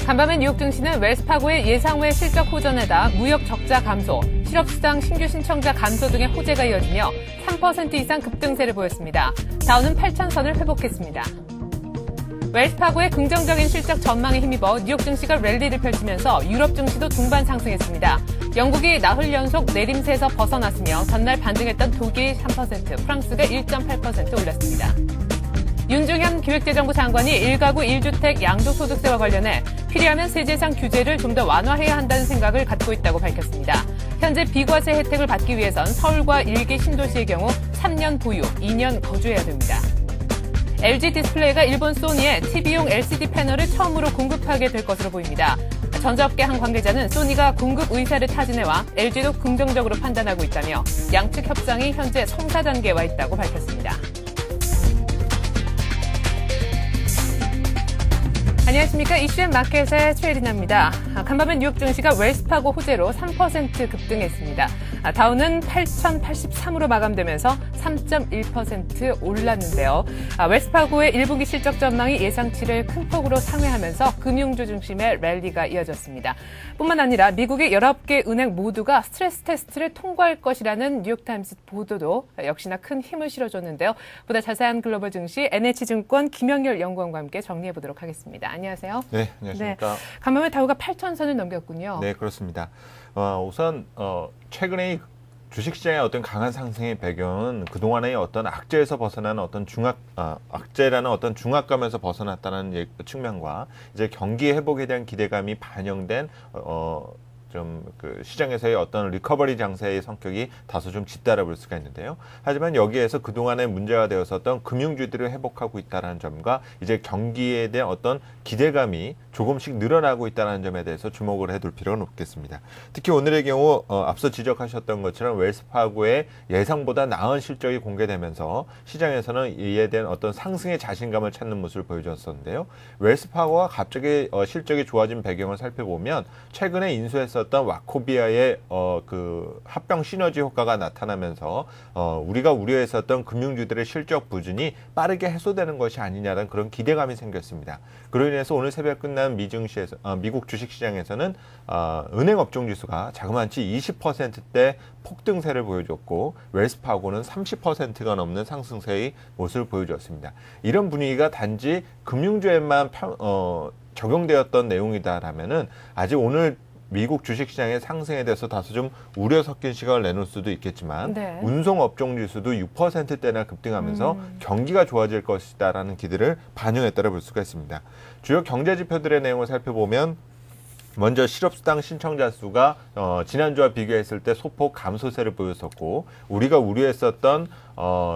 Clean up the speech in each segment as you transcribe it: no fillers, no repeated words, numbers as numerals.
간밤에 뉴욕 증시는 웰스파고의 예상외 실적 호전에다 무역 적자 감소, 실업수당 신규 신청자 감소 등의 호재가 이어지며 3% 이상 급등세를 보였습니다. 다우는 8,000선을 회복했습니다. 웰스파고의 긍정적인 실적 전망에 힘입어 뉴욕 증시가 랠리를 펼치면서 유럽 증시도 중반 상승했습니다. 영국이 나흘 연속 내림세에서 벗어났으며 전날 반등했던 독일이 3%, 프랑스가 1.8% 올랐습니다. 윤중현 기획재정부 장관이 1가구 1주택 양도소득세와 관련해 필요하면 세제상 규제를 좀 더 완화해야 한다는 생각을 갖고 있다고 밝혔습니다. 현재 비과세 혜택을 받기 위해선 서울과 일개 신도시의 경우 3년 보유, 2년 거주해야 됩니다. LG 디스플레이가 일본 소니에 TV용 LCD 패널을 처음으로 공급하게 될 것으로 보입니다. 전자업계 한 관계자는 소니가 공급 의사를 타진해와 LG도 긍정적으로 판단하고 있다며 양측 협상이 현재 성사 단계에 와 있다고 밝혔습니다. 안녕하십니까. 이슈앤 마켓의 최혜린입니다. 간밤에 뉴욕 증시가 웰스파고 호재로 3% 급등했습니다. 다우는 8,083으로 마감되면서 3.1% 올랐는데요. 웰스파고의 1분기 실적 전망이 예상치를 큰 폭으로 상회하면서 금융주 중심의 랠리가 이어졌습니다. 뿐만 아니라 미국의 19개 은행 모두가 스트레스 테스트를 통과할 것이라는 뉴욕타임스 보도도 역시나 큰 힘을 실어줬는데요. 보다 자세한 글로벌 증시 NH증권 김영렬 연구원과 함께 정리해보도록 하겠습니다. 안녕하세요. 네, 안녕하십니까. 네, 간밤에 다우가 8,000선을 넘겼군요. 네, 그렇습니다. 우선 최근에 주식시장의 어떤 강한 상승의 배경은 그동안의 어떤 악재에서 벗어나는 어떤 악재라는 어떤 중압감에서 벗어났다는 측면과 이제 경기 회복에 대한 기대감이 반영된 좀 그 시장에서의 어떤 리커버리 장세의 성격이 다소 좀 짙다라 볼 수가 있는데요. 하지만 여기에서 그동안에 문제가 되었었던 금융주들을 회복하고 있다는 점과 이제 경기에 대한 어떤 기대감이 조금씩 늘어나고 있다는 점에 대해서 주목을 해둘 필요가 높겠습니다. 특히 오늘의 경우 앞서 지적하셨던 것처럼 웰스파고의 예상보다 나은 실적이 공개되면서 시장에서는 이에 대한 어떤 상승의 자신감을 찾는 모습을 보여줬었는데요. 웰스파고가 갑자기 실적이 좋아진 배경을 살펴보면 최근에 인수했었던 와코비아의 그 합병 시너지 효과가 나타나면서 우리가 우려했었던 금융주들의 실적 부진이 빠르게 해소되는 것이 아니냐는 그런 기대감이 생겼습니다. 그로 인해서 오늘 새벽 끝난 미국 주식시장에서는 은행 업종 지수가 자그마치 20%대 폭등세를 보여줬고 웰스파고는 30%가 넘는 상승세의 모습을 보여줬습니다. 이런 분위기가 단지 금융주에만 적용되었던 내용이다라면은 아직 오늘 미국 주식시장의 상승에 대해서 다소 좀 우려 섞인 시각을 내놓을 수도 있겠지만 네. 운송업종 지수도 6%대나 급등하면서 경기가 좋아질 것이다라는 기대를 반영했다고 볼 수가 있습니다. 주요 경제지표들의 내용을 살펴보면 먼저 실업수당 신청자 수가 지난주와 비교했을 때 소폭 감소세를 보였었고 우리가 우려했었던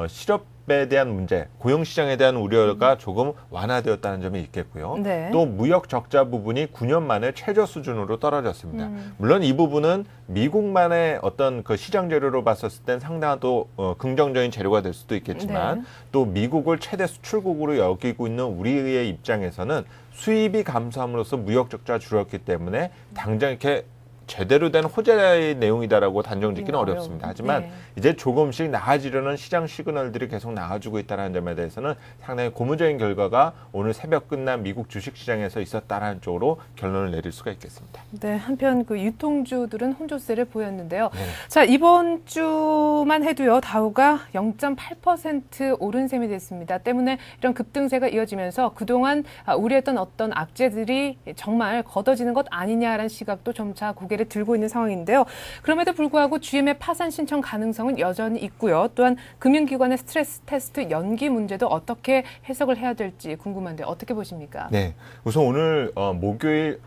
실업에 대한 문제, 고용시장에 대한 우려가 조금 완화되었다는 점이 있겠고요. 네. 또 무역 적자 부분이 9년 만에 최저 수준으로 떨어졌습니다. 물론 이 부분은 미국만의 어떤 그 시장 재료로 봤었을 땐 상당한 또 긍정적인 재료가 될 수도 있겠지만 네. 또 미국을 최대 수출국으로 여기고 있는 우리의 입장에서는 수입이 감소함으로써 무역 적자가 줄었기 때문에 당장 이렇게 제대로 된 호재의 내용이다라고 단정 짓기는 어렵습니다. 하지만 네. 이제 조금씩 나아지려는 시장 시그널들이 계속 나와주고 있다는 점에 대해서는 상당히 고무적인 결과가 오늘 새벽 끝난 미국 주식시장에서 있었다는 쪽으로 결론을 내릴 수가 있겠습니다. 네, 한편 그 유통주들은 혼조세를 보였는데요. 네. 자, 이번 주만 해도요, 다우가 0.8% 오른 셈이 됐습니다. 때문에 이런 급등세가 이어지면서 그동안 우려했던 어떤 악재들이 정말 걷어지는 것 아니냐라는 시각도 점차 고개를 들고 있는 상황인데요. 그럼에도 불구하고 GM의 파산 신청 가능성은 여전히 있고요. 또한 금융기관의 스트레스 테스트 연기 문제도 어떻게 해석을 해야 될지 궁금한데 어떻게 보십니까? 네, 우선 오늘 목요일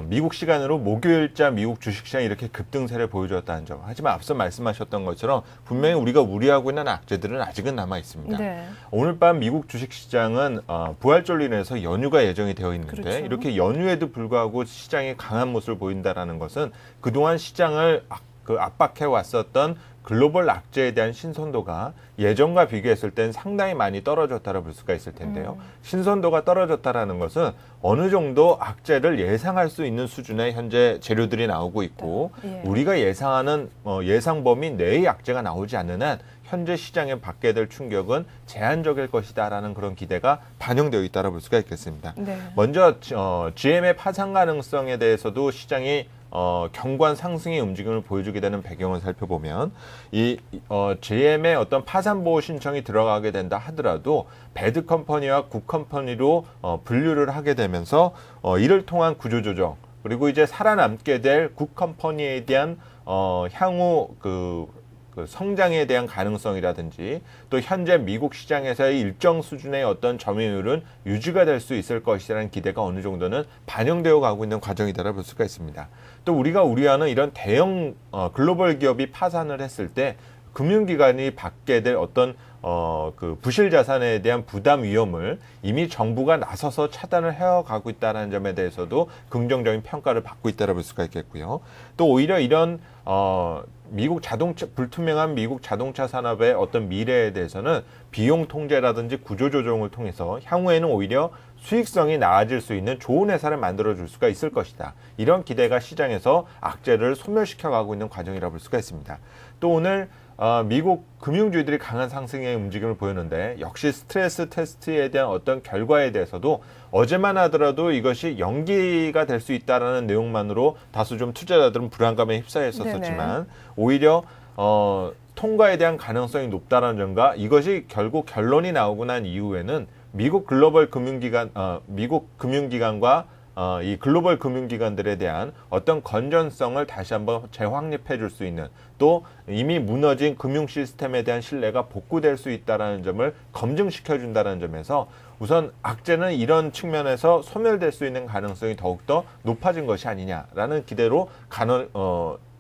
미국 시간으로 목요일자 미국 주식시장이 이렇게 급등세를 보여줬다는 점. 하지만 앞서 말씀하셨던 것처럼 분명히 우리가 우려하고 있는 악재들은 아직은 남아 있습니다. 네. 오늘 밤 미국 주식시장은 부활절로 인해서 연휴가 예정이 되어 있는데 그렇죠. 이렇게 연휴에도 불구하고 시장이 강한 모습을 보인다는 것은 그동안 시장을 압박해 왔었던 글로벌 악재에 대한 신선도가 예전과 비교했을 땐 상당히 많이 떨어졌다고 볼 수가 있을 텐데요. 신선도가 떨어졌다는 것은 어느 정도 악재를 예상할 수 있는 수준의 현재 재료들이 나오고 있고 예. 우리가 예상하는 예상 범위 내의 악재가 나오지 않는 한 현재 시장에 받게 될 충격은 제한적일 것이다라는 그런 기대가 반영되어 있다고 볼 수가 있겠습니다. 네. 먼저 GM의 파산 가능성에 대해서도 시장이 경관 상승의 움직임을 보여주게 되는 배경을 살펴보면 이 GM의 어떤 파산 보호 신청이 들어가게 된다 하더라도 배드 컴퍼니와 굿 컴퍼니로 분류를 하게 되면서 이를 통한 구조 조정 그리고 이제 살아남게 될 굿 컴퍼니에 대한 향후 그 성장에 대한 가능성이라든지 또 현재 미국 시장에서의 일정 수준의 어떤 점유율은 유지가 될 수 있을 것이라는 기대가 어느 정도는 반영되어 가고 있는 과정이다라 볼 수가 있습니다. 또 우리가 우려하는 이런 대형 글로벌 기업이 파산을 했을 때 금융기관이 받게 될 어떤 그 부실 자산에 대한 부담 위험을 이미 정부가 나서서 차단을 해가고 있다는 점에 대해서도 긍정적인 평가를 받고 있다고 볼 수가 있겠고요. 또 오히려 이런 미국 자동차 불투명한 미국 자동차 산업의 어떤 미래에 대해서는 비용 통제라든지 구조 조정을 통해서 향후에는 오히려 수익성이 나아질 수 있는 좋은 회사를 만들어줄 수가 있을 것이다. 이런 기대가 시장에서 악재를 소멸시켜가고 있는 과정이라고 볼 수가 있습니다. 또 오늘 미국 금융주들이 강한 상승의 움직임을 보였는데 역시 스트레스 테스트에 대한 어떤 결과에 대해서도 어제만 하더라도 이것이 연기가 될 수 있다라는 내용만으로 다소 좀 투자자들은 불안감에 휩싸여 있었지만 오히려 통과에 대한 가능성이 높다는 점과 이것이 결국 결론이 나오고 난 이후에는 미국 글로벌 금융기관, 미국 금융기관과 이 글로벌 금융기관들에 대한 어떤 건전성을 다시 한번 재확립해 줄 수 있는 또 이미 무너진 금융 시스템에 대한 신뢰가 복구될 수 있다는 점을 검증시켜 준다는 점에서 우선 악재는 이런 측면에서 소멸될 수 있는 가능성이 더욱더 높아진 것이 아니냐라는 기대로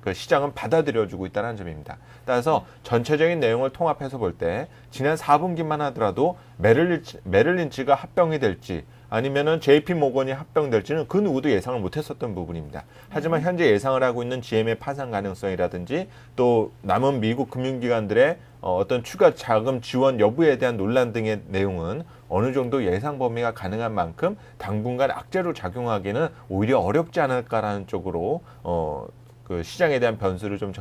그 시장은 받아들여주고 있다는 점입니다. 따라서 전체적인 내용을 통합해서 볼 때 지난 4분기만 하더라도 메릴린치가 합병이 될지 아니면은 JP 모건이 합병될지는 그 누구도 예상을 못했었던 부분입니다. 하지만 현재 예상을 하고 있는 GM의 파산 가능성이라든지 또 남은 미국 금융기관들의 어떤 추가 자금 지원 여부에 대한 논란 등의 내용은 어느 정도 예상 범위가 가능한 만큼 당분간 악재로 작용하기는 오히려 어렵지 않을까라는 쪽으로 그 시장에 대한 변수를 좀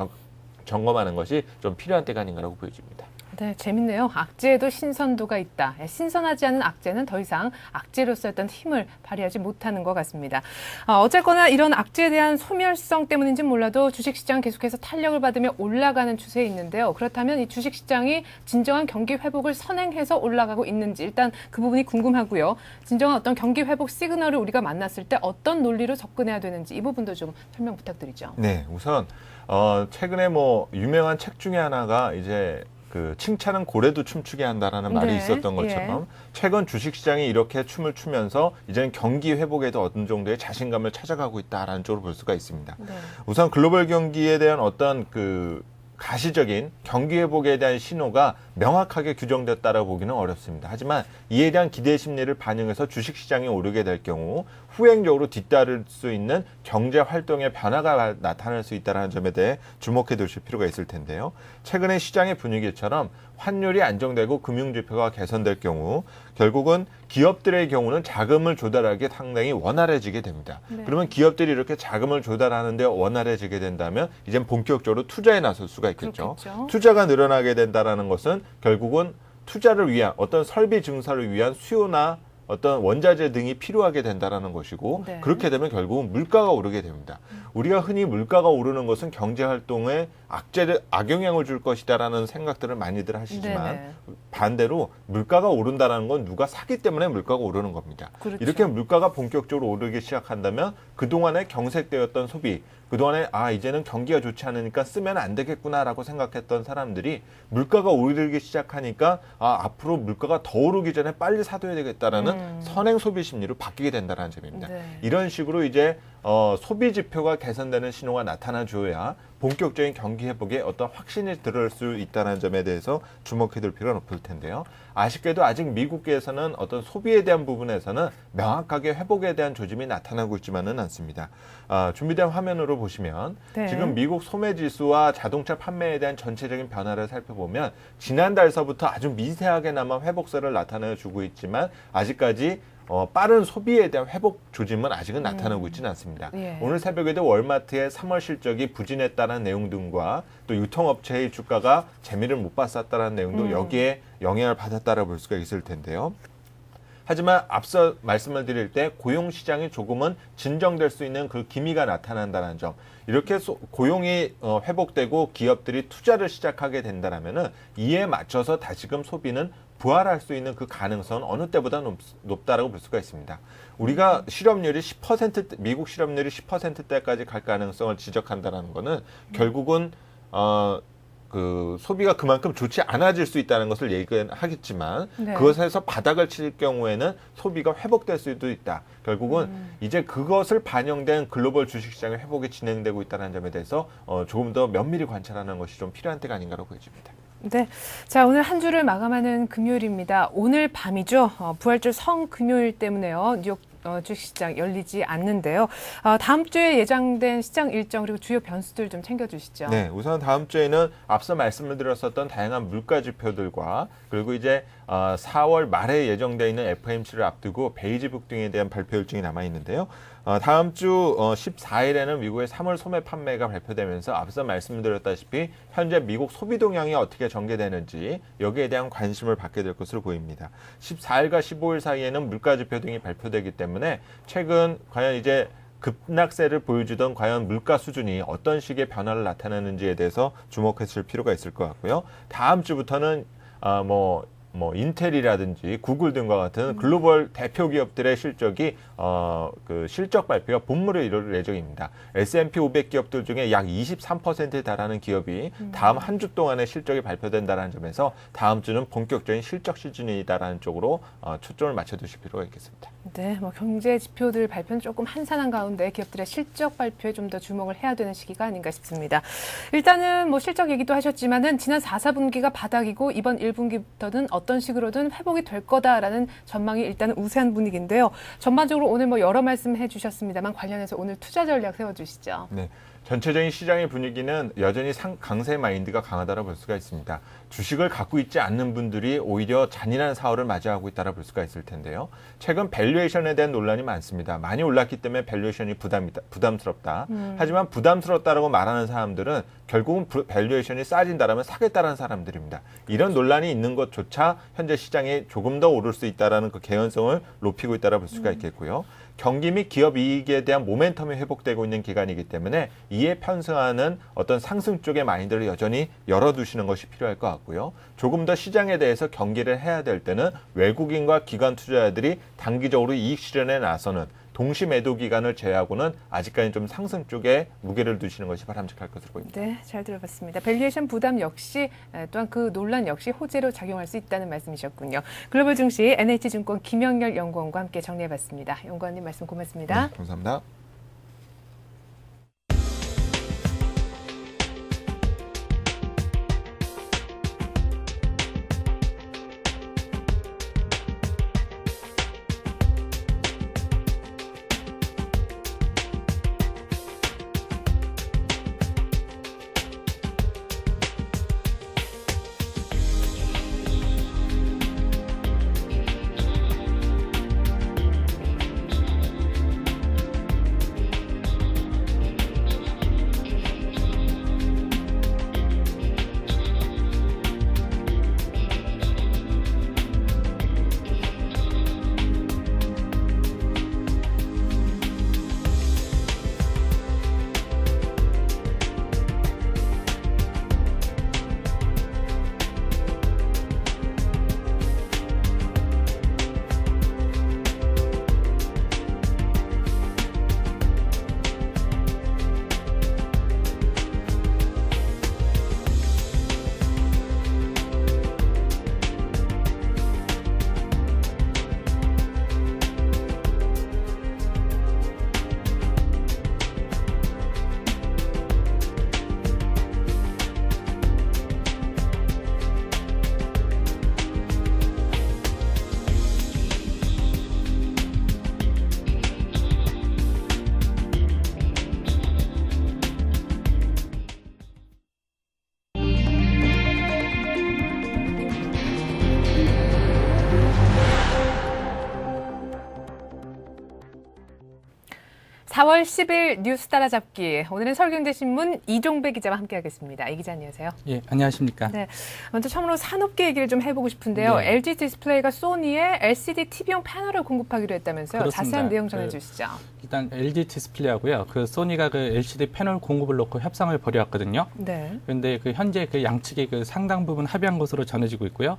점검하는 것이 좀 필요한 때가 아닌가라고 보여집니다. 네, 재밌네요. 악재에도 신선도가 있다. 신선하지 않은 악재는 더 이상 악재로서 어떤 힘을 발휘하지 못하는 것 같습니다. 어쨌거나 이런 악재에 대한 소멸성 때문인지는 몰라도 주식시장 계속해서 탄력을 받으며 올라가는 추세에 있는데요. 그렇다면 이 주식시장이 진정한 경기 회복을 선행해서 올라가고 있는지 일단 그 부분이 궁금하고요. 진정한 어떤 경기 회복 시그널을 우리가 만났을 때 어떤 논리로 접근해야 되는지 이 부분도 좀 설명 부탁드리죠. 네, 우선 최근에 뭐 유명한 책 중에 하나가 이제 그 칭찬은 고래도 춤추게 한다라는 말이 있었던 것처럼 최근 주식시장이 이렇게 춤을 추면서 이제는 경기 회복에도 어느 정도의 자신감을 찾아가고 있다라는 쪽으로 볼 수가 있습니다. 네. 우선 글로벌 경기에 대한 어떤 그 가시적인 경기 회복에 대한 신호가 명확하게 규정됐다라고 보기는 어렵습니다. 하지만 이에 대한 기대 심리를 반영해서 주식시장이 오르게 될 경우 후행적으로 뒤따를 수 있는 경제 활동의 변화가 나타날 수 있다는 점에 대해 주목해 두실 필요가 있을 텐데요. 최근의 시장의 분위기처럼 환율이 안정되고 금융지표가 개선될 경우 결국은 기업들의 경우는 자금을 조달하기 상당히 원활해지게 됩니다. 네. 그러면 기업들이 이렇게 자금을 조달하는데 원활해지게 된다면 이젠 본격적으로 투자에 나설 수가 있겠죠. 그렇겠죠. 투자가 늘어나게 된다는 것은 결국은 투자를 위한 어떤 설비 증설을 위한 수요나 어떤 원자재 등이 필요하게 된다는 것이고 네. 그렇게 되면 결국은 물가가 오르게 됩니다. 우리가 흔히 물가가 오르는 것은 경제활동에 악영향을 줄 것이다라는 생각들을 많이들 하시지만 네네. 반대로 물가가 오른다는 건 누가 사기 때문에 물가가 오르는 겁니다. 그렇죠. 이렇게 물가가 본격적으로 오르기 시작한다면 그동안에 경색되었던 소비, 그동안에 이제는 경기가 좋지 않으니까 쓰면 안 되겠구나라고 생각했던 사람들이 물가가 오르기 시작하니까 앞으로 물가가 더 오르기 전에 빨리 사둬야 되겠다라는 선행 소비 심리로 바뀌게 된다는 점입니다. 네. 이런 식으로 이제 소비 지표가 개선되는 신호가 나타나줘야 본격적인 경기 회복에 어떤 확신이 들을 수 있다는 점에 대해서 주목해 둘 필요가 높을 텐데요. 아쉽게도 아직 미국에서는 어떤 소비에 대한 부분에서는 명확하게 회복에 대한 조짐이 나타나고 있지만은 않습니다. 준비된 화면으로 보시면 네. 지금 미국 소매지수와 자동차 판매에 대한 전체적인 변화를 살펴보면 지난달서부터 아주 미세하게나마 회복세를 나타내주고 있지만 아직까지 빠른 소비에 대한 회복 조짐은 아직은 나타나고 있지는 않습니다. 예. 오늘 새벽에도 월마트의 3월 실적이 부진했다는 내용 등과 또 유통업체의 주가가 재미를 못 봤었다는 내용도 여기에 영향을 받았다라고 볼 수가 있을 텐데요. 하지만 앞서 말씀을 드릴 때 고용 시장이 조금은 진정될 수 있는 그 기미가 나타난다는 점. 이렇게 고용이 회복되고 기업들이 투자를 시작하게 된다면은 이에 맞춰서 다시금 소비는 부활할 수 있는 그 가능성은 어느 때보다 높다라고 볼 수가 있습니다. 우리가 실업률이 10% 미국 실업률이 10%대까지 갈 가능성을 지적한다는 거는 결국은 그 소비가 그만큼 좋지 않아질 수 있다는 것을 얘기하겠지만 네. 그것에서 바닥을 칠 경우에는 소비가 회복될 수도 있다. 결국은 이제 그것을 반영된 글로벌 주식시장의 회복이 진행되고 있다는 점에 대해서 조금 더 면밀히 관찰하는 것이 좀 필요한 때가 아닌가라고 보여집니다. 네. 자, 오늘 한 주를 마감하는 금요일입니다. 오늘 밤이죠. 부활절 성금요일 때문에요. 뉴욕 주식시장 열리지 않는데요. 다음 주에 예정된 시장 일정 그리고 주요 변수들 좀 챙겨주시죠. 네, 우선 다음 주에는 앞서 말씀을 드렸었던 다양한 물가 지표들과 그리고 이제 4월 말에 예정되어 있는 FOMC를 앞두고 베이지북 등에 대한 발표 일정이 남아 있는데요. 다음 주 14일에는 미국의 3월 소매 판매가 발표되면서 앞서 말씀드렸다시피 현재 미국 소비 동향이 어떻게 전개되는지 여기에 대한 관심을 받게 될 것으로 보입니다. 14일과 15일 사이에는 물가 지표 등이 발표되기 때문에 최근 과연 이제 급락세를 보여주던 과연 물가 수준이 어떤 식의 변화를 나타내는지에 대해서 주목했을 필요가 있을 것 같고요. 다음 주부터는 인텔이라든지 구글 등과 같은 글로벌 대표 기업들의 실적이 그 실적 발표가 본물을 이룰 예정입니다. S&P 500 기업들 중에 약 23%에 달하는 기업이 다음 한 주 동안의 실적이 발표된다는 점에서 다음 주는 본격적인 실적 시즌이다라는 쪽으로 초점을 맞춰두실 필요가 있겠습니다. 네, 경제 지표들 발표는 조금 한산한 가운데 기업들의 실적 발표에 좀 더 주목을 해야 되는 시기가 아닌가 싶습니다. 일단은 실적 얘기도 하셨지만은 지난 4, 4분기가 바닥이고 이번 1분기부터는 어떤 식으로든 회복이 될 거다라는 전망이 일단은 우세한 분위기인데요. 전반적으로 오늘 여러 말씀 해주셨습니다만 관련해서 오늘 투자 전략 세워주시죠. 네. 전체적인 시장의 분위기는 여전히 강세 마인드가 강하다고 볼 수가 있습니다. 주식을 갖고 있지 않는 분들이 오히려 잔인한 사활을 맞이하고 있다고 볼 수가 있을 텐데요. 최근 밸류에이션에 대한 논란이 많습니다. 많이 올랐기 때문에 밸류에이션이 부담스럽다. 하지만 부담스럽다라고 말하는 사람들은 결국은 밸류에이션이 싸진다라면 사겠다라는 사람들입니다. 이런 논란이 있는 것조차 현재 시장이 조금 더 오를 수 있다라는 그 개연성을 높이고 있다고 볼 수가 있겠고요. 경기 및 기업 이익에 대한 모멘텀이 회복되고 있는 기간이기 때문에 이에 편승하는 어떤 상승 쪽의 마인드를 여전히 열어두시는 것이 필요할 것 같고요. 조금 더 시장에 대해서 경계를 해야 될 때는 외국인과 기관 투자자들이 단기적으로 이익 실현에 나서는 동시 매도 기간을 제외하고는 아직까지 좀 상승 쪽에 무게를 두시는 것이 바람직할 것으로 보입니다. 네, 잘 들어봤습니다. 밸류에이션 부담 역시 또한 그 논란 역시 호재로 작용할 수 있다는 말씀이셨군요. 글로벌 증시 NH증권 김영렬 연구원과 함께 정리해봤습니다. 연구원님 말씀 고맙습니다. 네, 감사합니다. 4월 10일 뉴스 따라잡기. 오늘은 서울경제신문 이종배 기자와 함께하겠습니다. 이 기자 안녕하세요. 예, 안녕하십니까. 네, 먼저 처음으로 산업계 얘기를 좀 해보고 싶은데요. 네. LG 디스플레이가 소니에 LCD TV용 패널을 공급하기로 했다면서요. 그렇습니다. 자세한 내용 전해주시죠. 일단 LG 디스플레이하고요. 그 소니가 그 LCD 패널 공급을 놓고 협상을 벌여왔거든요. 네. 그런데 그 현재 그 양측이 그 상당 부분 합의한 것으로 전해지고 있고요.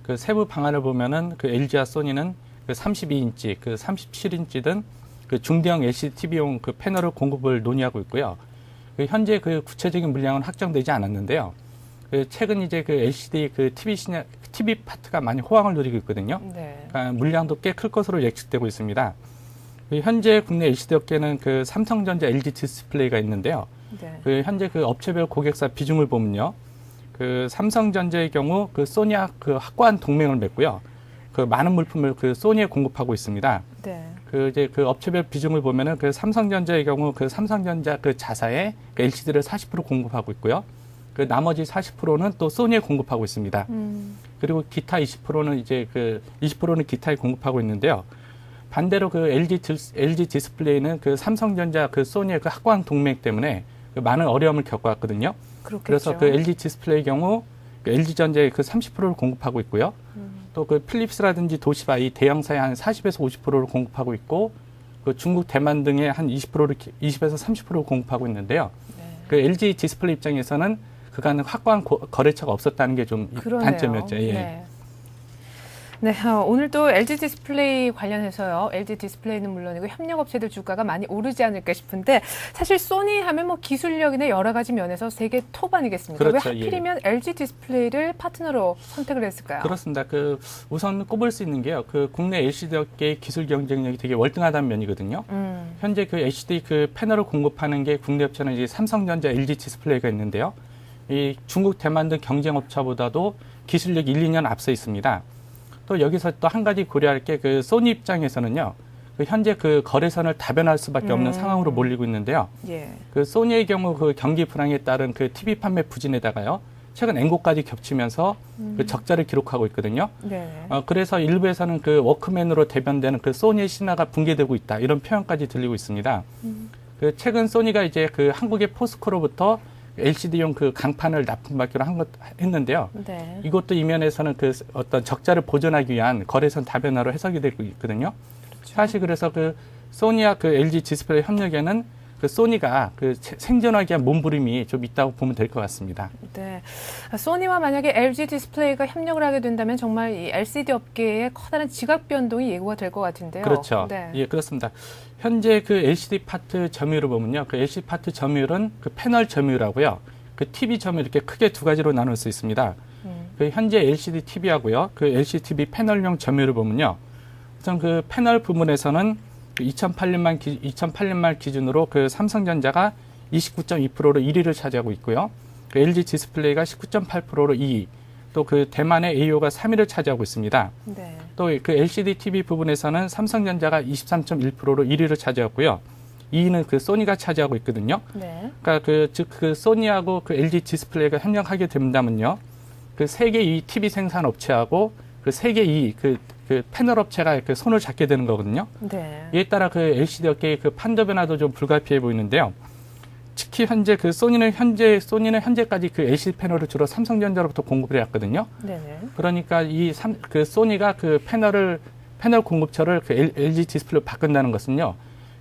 그 세부 방안을 보면은 그 LG와 소니는 그 32인치, 그 37인치 등 그 중대형 LCD TV용 그 패널을 공급을 논의하고 있고요. 그 현재 그 구체적인 물량은 확정되지 않았는데요. 그 최근 이제 그 LCD 그 TV 파트가 많이 호황을 누리고 있거든요. 네. 그러니까 물량도 꽤 클 것으로 예측되고 있습니다. 그 현재 국내 LCD 업계는 그 삼성전자, LG 디스플레이가 있는데요. 네. 그 현재 그 업체별 고객사 비중을 보면요. 그 삼성전자의 경우 그 소니와 그 확고한 동맹을 맺고요. 그 많은 물품을 그 소니에 공급하고 있습니다. 네. 그 이제 그 업체별 비중을 보면은 그 삼성전자의 경우 그 삼성전자 그 자사에 그 LCD를 40% 공급하고 있고요. 그 나머지 40%는 또 소니에 공급하고 있습니다. 그리고 기타 20%는 이제 그 20%는 기타에 공급하고 있는데요. 반대로 그 LG 디스플레이는 그 삼성전자 그 소니의 그 확고한 동맹 때문에 그 많은 어려움을 겪어왔거든요. 그렇겠죠. 그래서 그 LG 디스플레이 경우 그 LG전자의 그 30%를 공급하고 있고요. 또 그 필립스라든지 도시바 이 대형사에 한 40에서 50%를 공급하고 있고 그 중국, 대만 등에 한 20에서 30%를 공급하고 있는데요. 네. 그 LG 디스플레이 입장에서는 그간 확고한 거래처가 없었다는 게 좀 단점이었죠. 예. 네. 네, 오늘 또 LG 디스플레이 관련해서요. LG 디스플레이는 물론이고 협력업체들 주가가 많이 오르지 않을까 싶은데 사실 소니 하면 뭐 기술력이나 여러 가지 면에서 세계 톱 아니겠습니까? 그렇죠, 왜 하필이면 LG 디스플레이를 파트너로 선택을 했을까요? 그렇습니다. 그 우선 꼽을 수 있는 게요. 그 국내 LCD 업계의 기술 경쟁력이 되게 월등하다는 면이거든요. 현재 그 LCD 그 패널을 공급하는 게 국내 업체는 이제 삼성전자, LG 디스플레이가 있는데요. 이 중국, 대만 등 경쟁 업체보다도 기술력 1, 2년 앞서 있습니다. 또 여기서 또 한 가지 고려할 게 그 소니 입장에서는요. 그 현재 그 거래선을 다변할 수밖에 없는 상황으로 몰리고 있는데요. 예. 그 소니의 경우 그 경기 불황에 따른 그 TV 판매 부진에다가요. 최근 엔고까지 겹치면서 그 적자를 기록하고 있거든요. 네. 그래서 일부에서는 그 워크맨으로 대변되는 그 소니의 신화가 붕괴되고 있다. 이런 표현까지 들리고 있습니다. 그 최근 소니가 이제 그 한국의 포스코로부터 LCD용 그 강판을 납품받기로 했는데요. 네. 이것도 이면에서는 그 어떤 적자를 보존하기 위한 거래선 다변화로 해석이 되고 있거든요. 그렇죠. 사실 그래서 그 소니와 그 LG 디스플레이 협력에는 그 소니가 그 생존하기 위한 몸부림이 좀 있다고 보면 될 것 같습니다. 네. 소니와 만약에 LG 디스플레이가 협력을 하게 된다면 정말 이 LCD 업계에 커다란 지각 변동이 예고가 될 것 같은데요. 그렇죠. 네. 예, 그렇습니다. 현재 그 LCD 파트 점유율을 보면요. 그 LCD 파트 점유율은 그 패널 점유율하고요. 그 TV 점유율 이렇게 크게 두 가지로 나눌 수 있습니다. 그 현재 LCD TV하고요. 그 LCD TV 패널용 점유율을 보면요. 우선 그 패널 부분에서는 2008년 말 기준으로 그 삼성전자가 29.2%로 1위를 차지하고 있고요. 그 LG 디스플레이가 19.8%로 2위, 또 그 대만의 AO가 3위를 차지하고 있습니다. 네. 또 그 LCD TV 부분에서는 삼성전자가 23.1%로 1위를 차지하고요. 2위는 그 소니가 차지하고 있거든요. 네. 그러니까 그 소니하고 그 LG 디스플레이가 협력하게 된다면요. 그 세계 2위 TV 생산 업체하고 그 세계 2위 그 패널 업체가 그 손을 잡게 되는 거거든요. 네. 이에 따라 그 LCD 업계의 그 판도 변화도 좀 불가피해 보이는데요. 특히 현재 그 소니는 현재까지 그 LCD 패널을 주로 삼성전자로부터 공급을 해왔거든요. 네네. 그러니까 그 소니가 그 패널 공급처를 그 LG 디스플레이로 바꾼다는 것은요.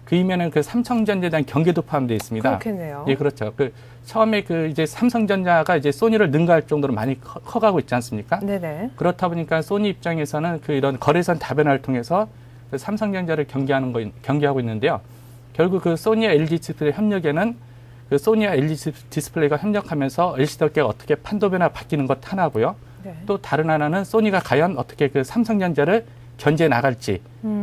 그 이면은 그 삼성전자에 대한 경계도 포함되어 있습니다. 그렇겠네요. 예, 그렇죠. 그 처음에 그 이제 삼성전자가 이제 소니를 능가할 정도로 많이 커가고 있지 않습니까? 네네. 그렇다 보니까 소니 입장에서는 그 이런 거래선 다변화를 통해서 그 삼성전자를 경계하고 있는데요. 결국 그 소니와 LG 디스플레이 협력에는 그 소니와 LG 디스플레이가 협력하면서 LCD 업계가 어떻게 판도 변화 바뀌는 것 하나고요. 네. 또 다른 하나는 소니가 과연 어떻게 그 삼성전자를 견제해 나갈지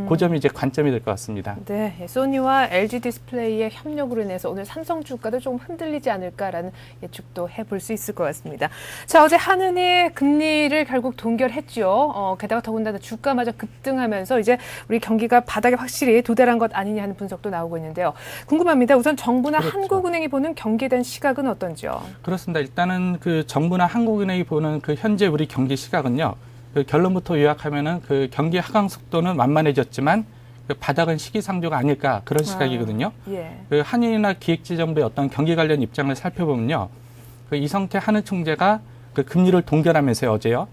그 점이 이제 관점이 될 것 같습니다. 네, 소니와 LG 디스플레이의 협력으로 인해서 오늘 삼성 주가도 좀 흔들리지 않을까라는 예측도 해볼 수 있을 것 같습니다. 자, 어제 한은이 금리를 결국 동결했죠. 게다가 더군다나 주가마저 급등하면서 이제 우리 경기가 바닥에 확실히 도달한 것 아니냐 하는 분석도 나오고 있는데요. 궁금합니다. 우선 정부나 그렇죠. 한국은행이 보는 경기에 대한 시각은 어떤지요? 그렇습니다. 일단은 그 정부나 한국은행이 보는 그 현재 우리 경기 시각은요. 그 결론부터 요약하면은 그 경기 하강 속도는 완만해졌지만 그 바닥은 시기상조가 아닐까 그런 시각이거든요. 예. 그 한인이나 기획재정부의 어떤 경기 관련 입장을 살펴보면요. 그 이성태 한은 총재가 그 금리를 동결하면서요, 어제요.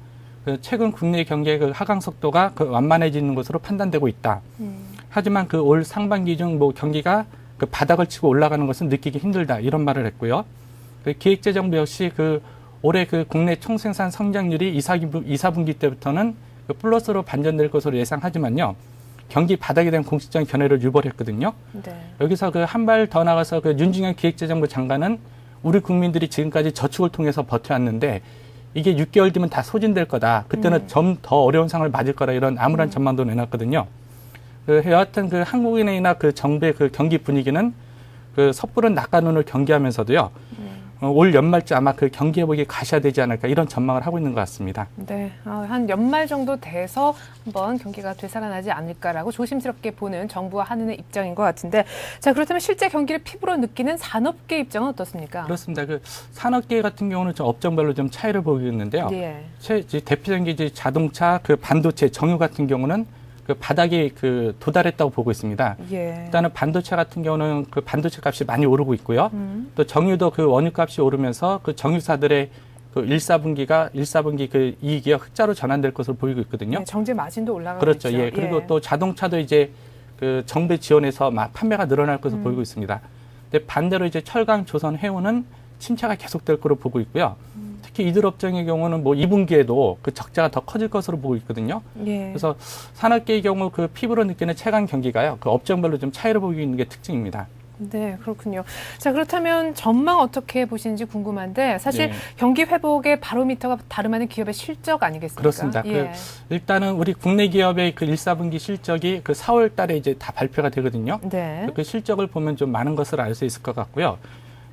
그 최근 국내 경기의 그 하강 속도가 그 완만해지는 것으로 판단되고 있다. 하지만 그 올 상반기 중 뭐 경기가 그 바닥을 치고 올라가는 것은 느끼기 힘들다. 이런 말을 했고요. 그 기획재정부 역시 그 올해 그 국내 총생산 성장률이 2, 4분기 때부터는 그 플러스로 반전될 것으로 예상하지만요. 경기 바닥에 대한 공식적인 견해를 유발했거든요. 네. 여기서 그 한 발 더 나가서 그 윤중현 기획재정부 장관은 우리 국민들이 지금까지 저축을 통해서 버텨왔는데 이게 6개월 뒤면 다 소진될 거다. 그때는 좀 더 어려운 상황을 맞을 거라 이런 암울한 전망도 내놨거든요. 그 여하튼 그 한국은행이나 그 정부의 그 경기 분위기는 그 섣부른 낙관론을 경계하면서도요. 올 연말쯤 아마 그 경기 회복이 가셔야되지 않을까 이런 전망을 하고 있는 것 같습니다. 네, 한 연말 정도 돼서 한번 경기가 되살아나지 않을까라고 조심스럽게 보는 정부와 한은의 입장인 것 같은데, 자 그렇다면 실제 경기를 피부로 느끼는 산업계 입장은 어떻습니까? 그렇습니다. 그 산업계 같은 경우는 좀 업종별로 좀 차이를 보이겠는데요. 예. 대표적인 게 이제 자동차, 그 반도체, 정유 같은 경우는 그 바닥에 그 도달했다고 보고 있습니다. 예. 일단은 반도체 같은 경우는 그 반도체 값이 많이 오르고 있고요. 또 정유도 그 원유 값이 오르면서 그 정유사들의 그 1사분기 그 이익이 흑자로 전환될 것으로 보이고 있거든요. 네, 정제 마진도 올라가고 그렇죠. 있죠. 예. 그리고 또 자동차도 이제 그 정부 지원에서 막 판매가 늘어날 것으로 보이고 있습니다. 근데 반대로 이제 철강, 조선, 해운은 침체가 계속될 거로 보고 있고요. 특히 이들 업종의 경우는 뭐 2분기에도 그 적자가 더 커질 것으로 보고 있거든요. 예. 그래서 산업계의 경우 그 피부로 느끼는 체감 경기가요. 그 업종별로 좀 차이를 보이고 있는 게 특징입니다. 네, 그렇군요. 자, 그렇다면 전망 어떻게 보시는지 궁금한데 사실 네. 경기 회복의 바로미터가 다름 아닌 기업의 실적 아니겠습니까? 그렇습니다. 예. 일단은 우리 국내 기업의 그 1사분기 실적이 그 4월 달에 이제 다 발표가 되거든요. 네. 그 실적을 보면 좀 많은 것을 알 수 있을 것 같고요.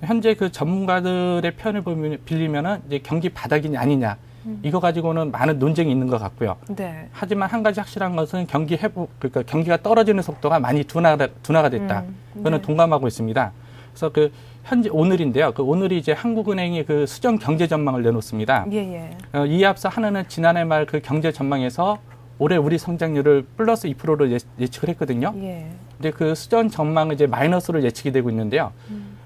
현재 그 전문가들의 편을 빌리면은 이제 경기 바닥이냐 아니냐 이거 가지고는 많은 논쟁이 있는 것 같고요. 네. 하지만 한 가지 확실한 것은 경기 회복, 그러니까 경기가 떨어지는 속도가 많이 둔화가 됐다. 그거는 네. 동감하고 있습니다. 그래서 그 현재 오늘인데요. 그 오늘이 이제 한국은행이 그 수정 경제 전망을 내놓습니다. 예. 이에 앞서 하나는 지난해 말 그 경제 전망에서 올해 우리 성장률을 플러스 2%로 예측을 했거든요. 예. 근데 그 수정 전망은 이제 마이너스로 예측이 되고 있는데요.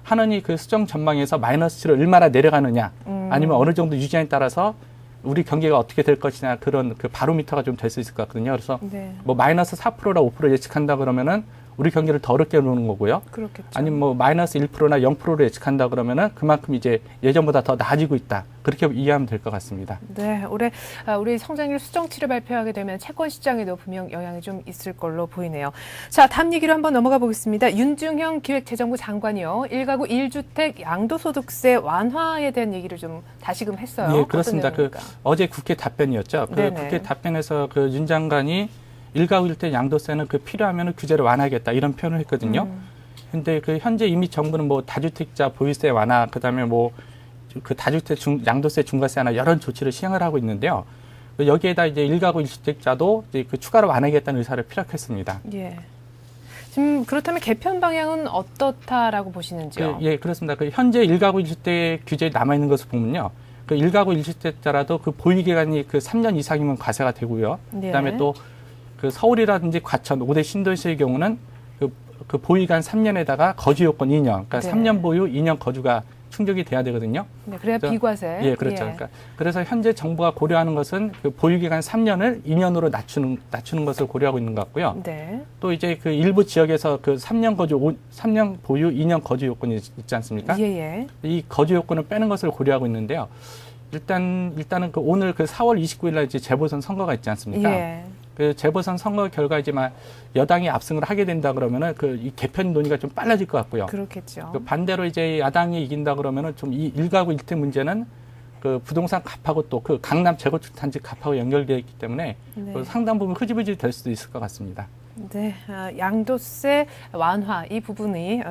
하느니 그 수정 전망에서 마이너스로 얼마나 내려가느냐, 아니면 어느 정도 유지냐에 따라서 우리 경기가 어떻게 될 것이냐 그런 그 바로미터가 좀 될 수 있을 것 같거든요. 그래서 네. 뭐 마이너스 4%나 5% 예측한다 그러면은 우리 경기를 더 어렵게 놓는 거고요. 그렇겠죠. 아니면 뭐 마이너스 1%나 0%로 예측한다 그러면은 그만큼 이제 예전보다 더 나아지고 있다. 그렇게 이해하면 될 것 같습니다. 네, 올해 우리 성장률 수정치를 발표하게 되면 채권 시장에도 분명 영향이 좀 있을 걸로 보이네요. 자, 다음 얘기로 한번 넘어가 보겠습니다. 윤중현 기획재정부 장관이요. 1가구 1주택 양도소득세 완화에 대한 얘기를 좀 다시금 했어요. 예, 그렇습니다. 어떤 내용입니까? 어제 국회 답변이었죠. 그 네네. 국회 답변에서 그 윤 장관이 1가구 1주택 양도세는 그 필요하면 규제를 완화하겠다 이런 표현을 했거든요. 근데 그 현재 이미 정부는 뭐 다주택자 보유세 완화, 그다음에 뭐 그 다주택 양도세 중과세 완화 여러 조치를 시행을 하고 있는데요. 여기에다 이제 1가구 1주택자도 이제 그 추가로 완화하겠다는 의사를 피력했습니다. 예. 지금 그렇다면 개편 방향은 어떻다라고 보시는지요? 예, 그렇습니다. 그 현재 1가구 1주택 규제에 남아 있는 것을 보면요. 그 1가구 1주택자라도 그 보유 기간이 그 3년 이상이면 과세가 되고요. 네. 그다음에 또 그 서울이라든지 과천 5대 신도시의 경우는 그 보유 기간 3년에다가 거주 요건 2년, 그러니까 네. 3년 보유, 2년 거주가 충족이 돼야 되거든요. 네, 그래야 그래서- 비과세. 예, 그렇죠. 그러니까 그래서 현재 정부가 고려하는 것은 그 보유 기간 3년을 2년으로 낮추는 것을 고려하고 있는 것 같고요. 네. 또 이제 그 일부 지역에서 그 3년 보유, 2년 거주 요건이 있지 않습니까? 예. 이 거주 요건을 빼는 것을 고려하고 있는데요. 일단은 그 오늘 그 4월 29일 날 이제 재보선 선거가 있지 않습니까? 예. 그 재보선 선거 결과이지만 여당이 압승을 하게 된다 그러면은 그 이 개편 논의가 좀 빨라질 것 같고요. 그렇겠죠. 그 반대로 이제 야당이 이긴다 그러면은 좀 이 1가구 1주택 문제는 그 부동산 값하고 또 그 강남 재건축 단지 값하고 연결되어 있기 때문에 네. 그 상당 부분 흐지부지 될 수도 있을 것 같습니다. 네, 양도세 완화 이 부분이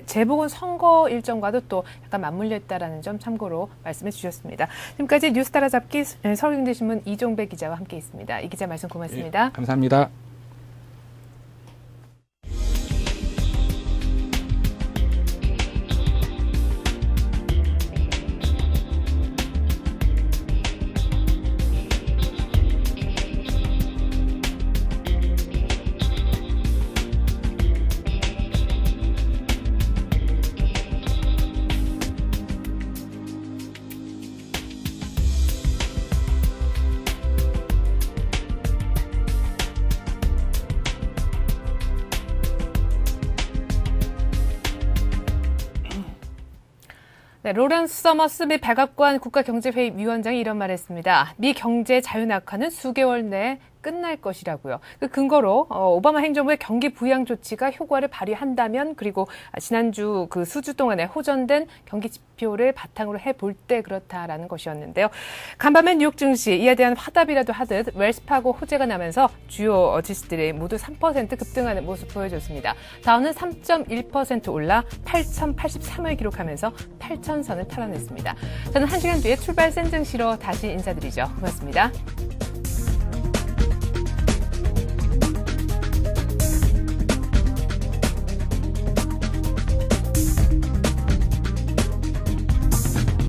재보궐 선거 일정과도 또 약간 맞물려 있다라는 점 참고로 말씀해 주셨습니다. 지금까지 뉴스 따라잡기 서울경제신문 이종배 기자와 함께했습니다. 이 기자 말씀 고맙습니다. 예, 감사합니다. 네, 로렌스 서머스 미 백악관 국가경제회의 위원장이 이런 말을 했습니다. 미 경제 자유 낙하는 수개월 내에 끝날 것이라고요. 그 근거로 오바마 행정부의 경기 부양 조치가 효과를 발휘한다면 그리고 지난주 그 수주 동안에 호전된 경기 지표를 바탕으로 해볼 때 그렇다라는 것이었는데요. 간밤에 뉴욕 증시 이에 대한 화답이라도 하듯 웰스파고 호재가 나면서 주요 지수들이 모두 3% 급등하는 모습 보여줬습니다. 다우는 3.1% 올라 8,083을 기록하면서 8,000선을 탈환했습니다. 저는 1시간 뒤에 출발 센 증시로 다시 인사드리죠. 고맙습니다.